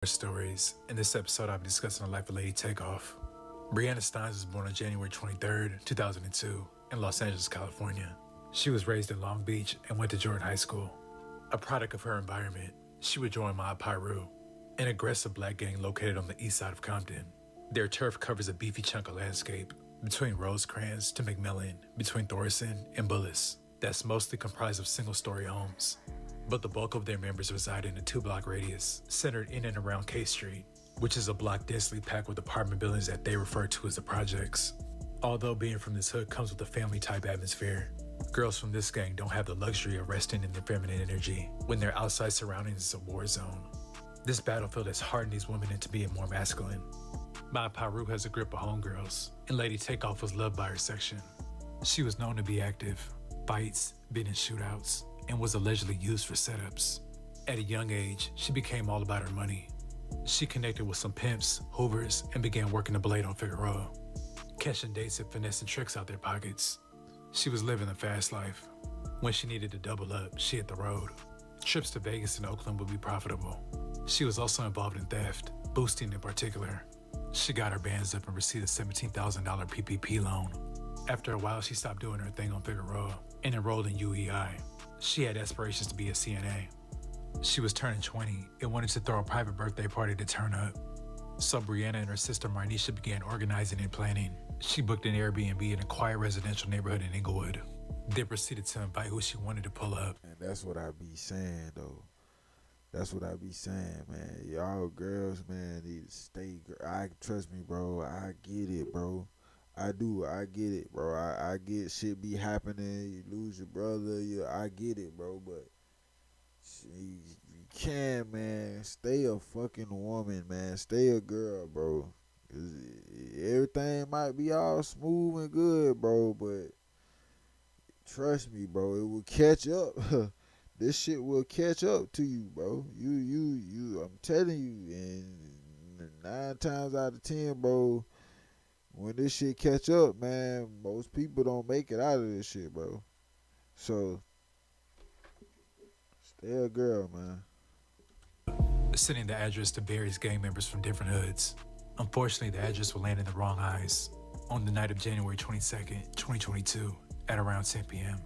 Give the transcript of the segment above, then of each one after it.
Stories. In this episode, I'll be discussing the life of Lady Takeoff. Brianna Steins was born on January 23rd, 2002, in Los Angeles, California. She was raised in Long Beach and went to Jordan High School. A product of her environment, she would join Piru, an aggressive black gang located on the east side of Compton. Their turf covers a beefy chunk of landscape between Rosecrans to McMillan, between Thorson and Bullis, that's mostly comprised of single-story homes. But the bulk of their members reside in a 2-block radius, centered in and around K Street, which is a block densely packed with apartment buildings that they refer to as the projects. Although being from this hood comes with a family-type atmosphere, girls from this gang don't have the luxury of resting in their feminine energy when their outside surroundings is a war zone. This battlefield has hardened these women into being more masculine. Piru has a grip of homegirls, and Lady Takeoff was loved by her section. She was known to be active, fights, been in shootouts, and was allegedly used for setups. At a young age, she became all about her money. She connected with some pimps, hoovers, and began working the blade on Figueroa, catching dates and finessing tricks out their pockets. She was living the fast life. When she needed to double up, she hit the road. Trips to Vegas and Oakland would be profitable. She was also involved in theft, boosting in particular. She got her bands up and received a $17,000 PPP loan. After a while, she stopped doing her thing on Figueroa and enrolled in UEI. She had aspirations to be a CNA. She was turning 20 and wanted to throw a private birthday party to turn up. So Brianna and her sister Marnisha began organizing and planning. She booked an Airbnb in a quiet residential neighborhood in Inglewood. They proceeded to invite who she wanted to pull up. And that's what I be saying, though. That's what I be saying, man. Y'all girls, man, need to stay. Trust me, bro. I get it, bro. I do. I get it, bro. I get shit be happening. You lose your brother. I get it, bro. But you can, man. Stay a fucking woman, man. Stay a girl, bro. 'Cause everything might be all smooth and good, bro. But trust me, bro. It will catch up. This shit will catch up to you, bro. You. I'm telling you. And 9 times out of 10, bro. When this shit catch up, man, most people don't make it out of this shit, bro. So, stay a girl, man. Sending the address to various gang members from different hoods. Unfortunately, the address would land in the wrong eyes. On the night of January 22nd, 2022, at around 10 p.m.,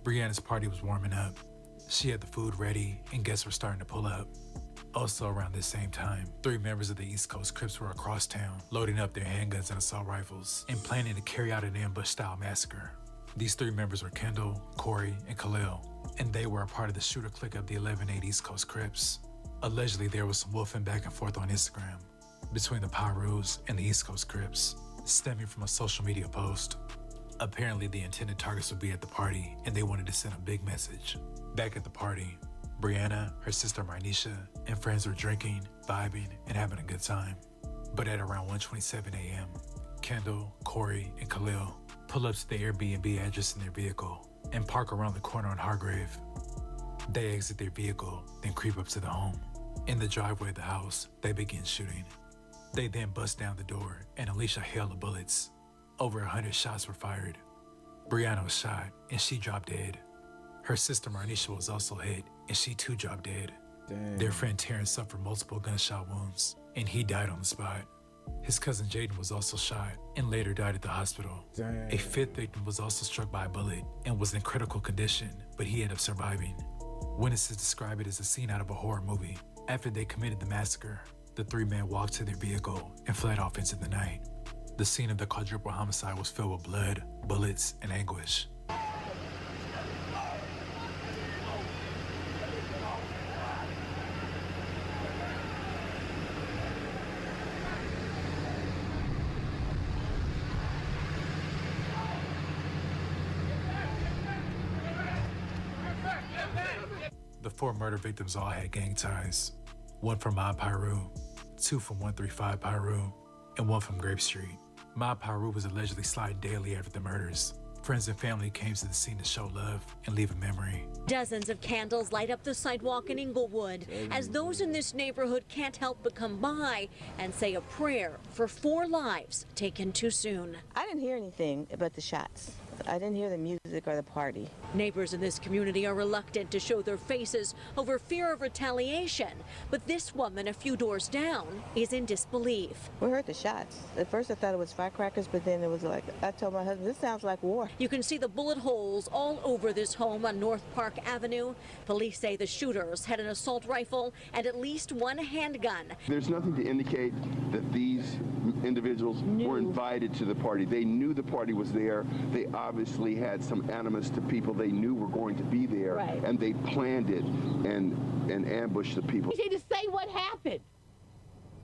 Brianna's party was warming up. She had the food ready, and guests were starting to pull up. Also around this same time, 3 members of the East Coast Crips were across town, loading up their handguns and assault rifles, and planning to carry out an ambush-style massacre. These 3 members were Kendall, Corey, and Khalil, and they were a part of the shooter clique of the 11-8 East Coast Crips. Allegedly, there was some woofing back and forth on Instagram between the Pirus and the East Coast Crips, stemming from a social media post. Apparently, the intended targets would be at the party, and they wanted to send a big message. Back at the party, Brianna, her sister Marnisha, and friends were drinking, vibing, and having a good time. But at around 1:27 a.m., Kendall, Corey, and Khalil pull up to the Airbnb address in their vehicle and park around the corner on Hargrave. They exit their vehicle, then creep up to the home. In the driveway of the house, they begin shooting. They then bust down the door and unleash a hail of bullets. Over 100 shots were fired. Brianna was shot, and she dropped dead. Her sister Marnisha was also hit, and she too dropped dead. Damn. Their friend Terrence suffered multiple gunshot wounds, and he died on the spot. His cousin Jaden was also shot and later died at the hospital. Damn. A 5th victim was also struck by a bullet and was in critical condition, but he ended up surviving. Witnesses describe it as a scene out of a horror movie. After they committed the massacre, the 3 men walked to their vehicle and fled off into the night. The scene of the quadruple homicide was filled with blood, bullets, and anguish. The 4 murder victims all had gang ties. 1 from Piru, 2 from 135 Piru, and 1 from Grape Street. Piru was allegedly sliding daily after the murders. Friends and family came to the scene to show love and leave a memory. Dozens of candles light up the sidewalk in Inglewood as those in this neighborhood can't help but come by and say a prayer for 4 lives taken too soon. I didn't hear anything about the shots. I didn't hear the music or the party. Neighbors in this community are reluctant to show their faces over fear of retaliation. But this woman a few doors down is in disbelief. We heard the shots. At first I thought it was firecrackers, but then it was like, I told my husband, this sounds like war. You can see the bullet holes all over this home on North Park Avenue. Police say the shooters had an assault rifle and at least one handgun. There's nothing to indicate that these individuals were invited to the party. They knew the party was there. They obviously had some animus to people they knew were going to be there, right, and they planned it and ambushed the people. You need to say what happened.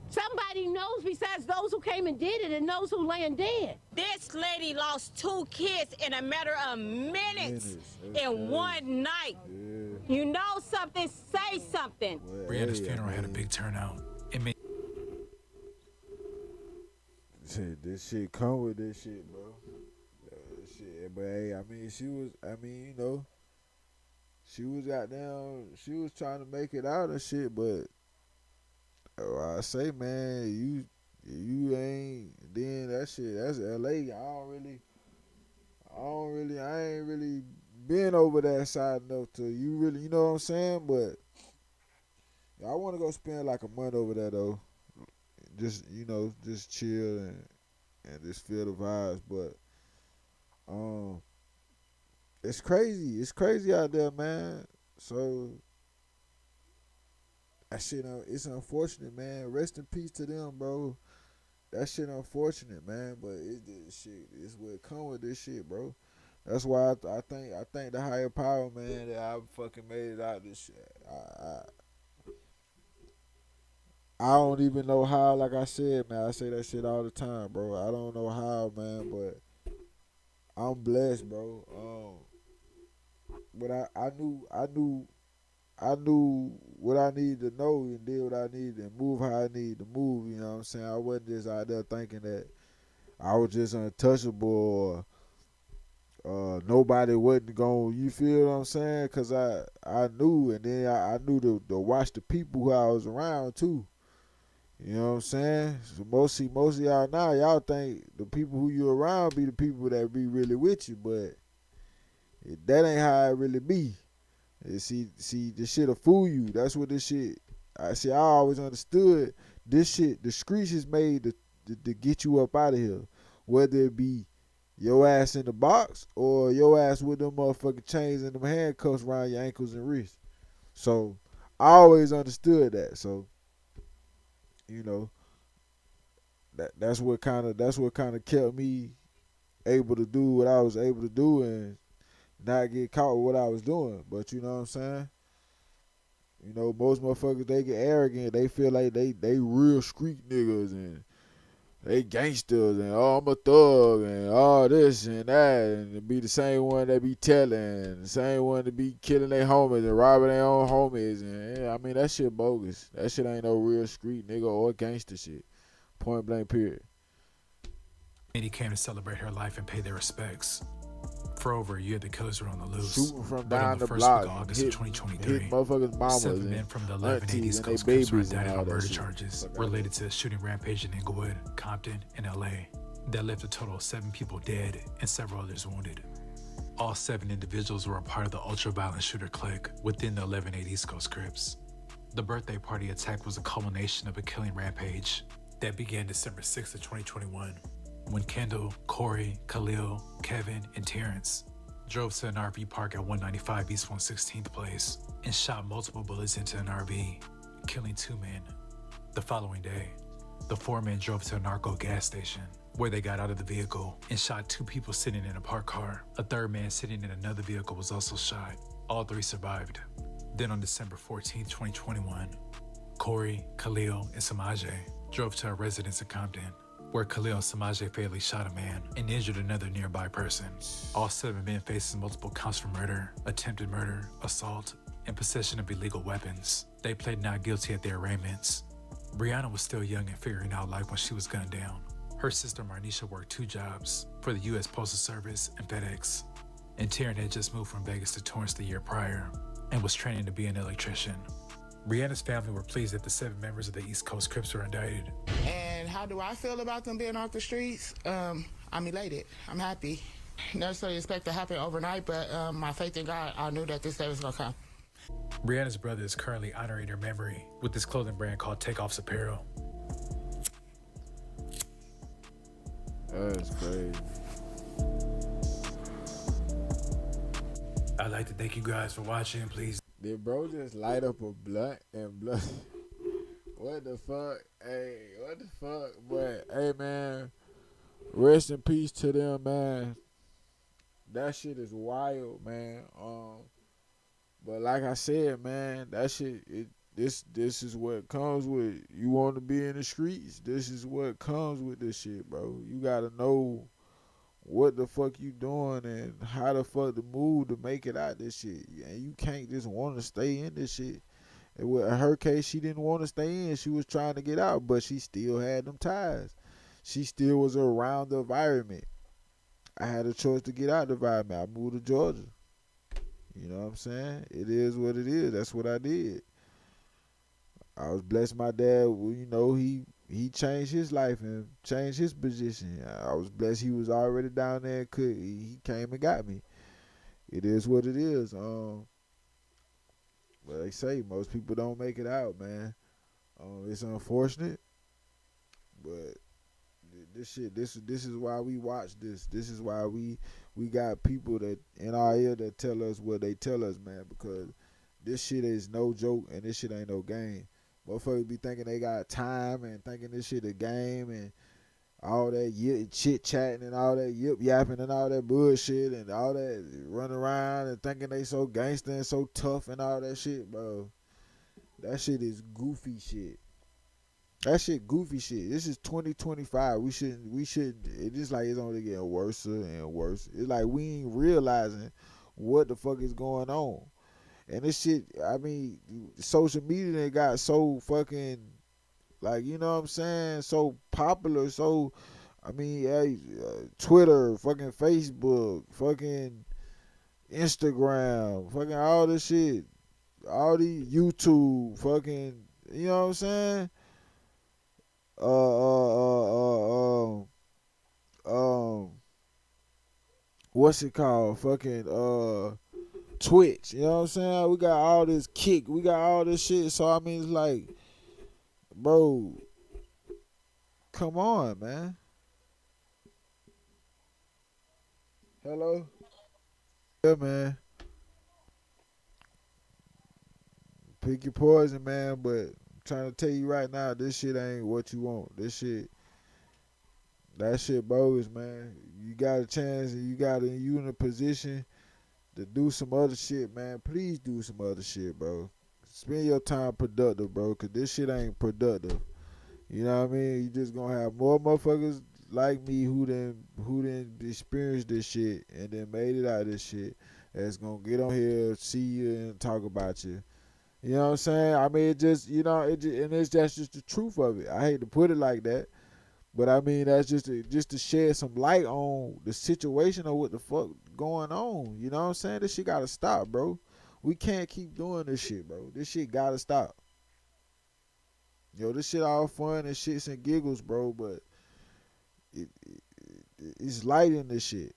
Somebody knows besides those who came and did it and knows who laying dead. This lady lost 2 kids in a matter of minutes in one night. Yeah. You know something, say something. Well, Brianna's funeral had a big turnout. It made shit, this shit come with this shit, bro. Shit, but hey, I mean, you know, she was goddamn, she was trying to make it out and shit, but I say, man, you ain't, then that shit, that's LA. I ain't really been over that side enough to, you really, you know what I'm saying? But I want to go spend like a month over there though. Just, you know, just chill and just feel the vibes, but it's crazy. It's crazy out there, man. So that shit, it's unfortunate, man. Rest in peace to them, bro. That shit unfortunate, man. But it's what come with this shit, bro. That's why I think the higher power, man, that I fucking made it out this shit. I don't even know how. Like I said, man, I say that shit all the time, bro. I don't know how, man, but I'm blessed, bro. But I knew what I needed to know and did what I needed and move how I needed to move. You know what I'm saying? I wasn't just out there thinking that I was just untouchable or nobody wasn't going. You feel what I'm saying? Cause I knew, and then I knew to watch the people who I was around too. You know what I'm saying? So most of y'all now, y'all think the people who you around be the people that be really with you, but that ain't how it really be. And see, this shit'll fool you. That's what this shit. I always understood this shit. The streets is made to get you up out of here, whether it be your ass in the box or your ass with them motherfucking chains and them handcuffs around your ankles and wrists. So I always understood that. So, you know, that's what kind of kept me able to do what I was able to do and not get caught with what I was doing. But you know what I'm saying? You know, most motherfuckers, they get arrogant. They feel like they real street niggas and they gangsters and I'm a thug and all this and that, and be the same one that be telling, the same one that be killing their homies and robbing their own homies. And yeah, I mean, that shit bogus. That shit ain't no real street nigga or gangster shit. Point blank period. He came to celebrate her life and pay their respects. For over a year, the killers were on the loose. Shooting from But down on the the first block, week of August of 2023, hit motherfuckers' mamas 7 men and from the 1180 East aunties Coast and they Crips were babies and indicted all on that murder shit. charges related to a shooting rampage in Inglewood, Compton, and LA that left a total of 7 people dead and several others wounded. All 7 individuals were a part of the ultra-violent shooter clique within the 1180 East Coast Crips. The birthday party attack was a culmination of a killing rampage that began December 6th of 2021 when Kendall, Corey, Khalil, Kevin, and Terrence drove to an RV park at 195 East 116th Place and shot multiple bullets into an RV, killing 2 men. The following day, the 4 men drove to a narco gas station where they got out of the vehicle and shot 2 people sitting in a parked car. A 3rd man sitting in another vehicle was also shot. All 3 survived. Then on December 14th, 2021, Corey, Khalil, and Samaje drove to a residence in Compton where Khalil and Samaje fatally shot a man and injured another nearby person. All 7 men faced multiple counts for murder, attempted murder, assault, and possession of illegal weapons. They pled not guilty at their arraignments. Brianna was still young and figuring out life when she was gunned down. Her sister Marnisha worked 2 jobs for the U.S. Postal Service and FedEx. And Taryn had just moved from Vegas to Torrance the year prior and was training to be an electrician. Brianna's family were pleased that the 7 members of the East Coast Crips were indicted. And how do I feel about them being off the streets? I'm elated. I'm happy. necessarily expect to happen overnight, but my faith in God, I knew that this day was going to come. Brianna's brother is currently honoring her memory with this clothing brand called Takeoff's apparel. That's crazy. I'd like to thank you guys for watching. Please. Did bro just light up a blunt and blunt? What the fuck? Hey, what the fuck? But hey, man, rest in peace to them, man. That shit is wild, man. But like I said, man, that shit, this is what comes with you want to be in the streets. This is what comes with this shit, bro. You gotta know what the fuck you doing and how the fuck to move to make it out this shit. And you can't just want to stay in this shit. And with her case, she didn't want to stay in. She was trying to get out, but she still had them ties. She still was around the environment. I had a choice to get out the environment. I moved to Georgia. You know what I'm saying? It is what it is. That's what I did. I was blessed my dad, you know, he changed his life and changed his position. I was blessed he was already down there and he came and got me. It is what it is. But they say most people don't make it out, man. It's unfortunate, but this shit, this is why we watch this. This is why we got people that in our ear that tell us what they tell us, man, because this shit is no joke and this shit ain't no game. Motherfuckers be thinking they got time and thinking this shit a game and all that chit chatting and all that yip yapping and all that bullshit and all that running around and thinking they so gangster and so tough and all that shit, bro. That shit is goofy shit. That shit goofy shit. This is 2025. We shouldn't. It's just like it's only getting worse and worse. It's like we ain't realizing what the fuck is going on. And this shit, I mean, social media they got so fucking, like, you know what I'm saying, so popular, so, I mean, hey, Twitter, fucking Facebook, fucking Instagram, fucking all this shit, all these YouTube, fucking, you know what I'm saying? What's it called? Fucking, Twitch, you know what I'm saying? We got all this kick, we got all this shit. So I mean, it's like, bro, come on, man. Hello? Yeah, man. Pick your poison, man, but I'm trying to tell you right now, this shit ain't what you want. This shit, that shit bogus, man. You got a chance and you in a position to do some other shit, man. Please do some other shit, bro. Spend your time productive, bro, because this shit ain't productive. You know what I mean? You just gonna have more motherfuckers like me who done experienced this shit and then made it out of this shit that's gonna get on here, see you, and talk about you. You know what I'm saying? I mean, it just, you know, and that's just the truth of it. I hate to put it like that, but I mean, that's just to shed some light on the situation of what the fuck going on. You know what I'm saying? This shit gotta stop, bro. We can't keep doing this shit, bro. This shit gotta stop. Yo, this shit all fun and shits and giggles, bro, but it's light in this shit.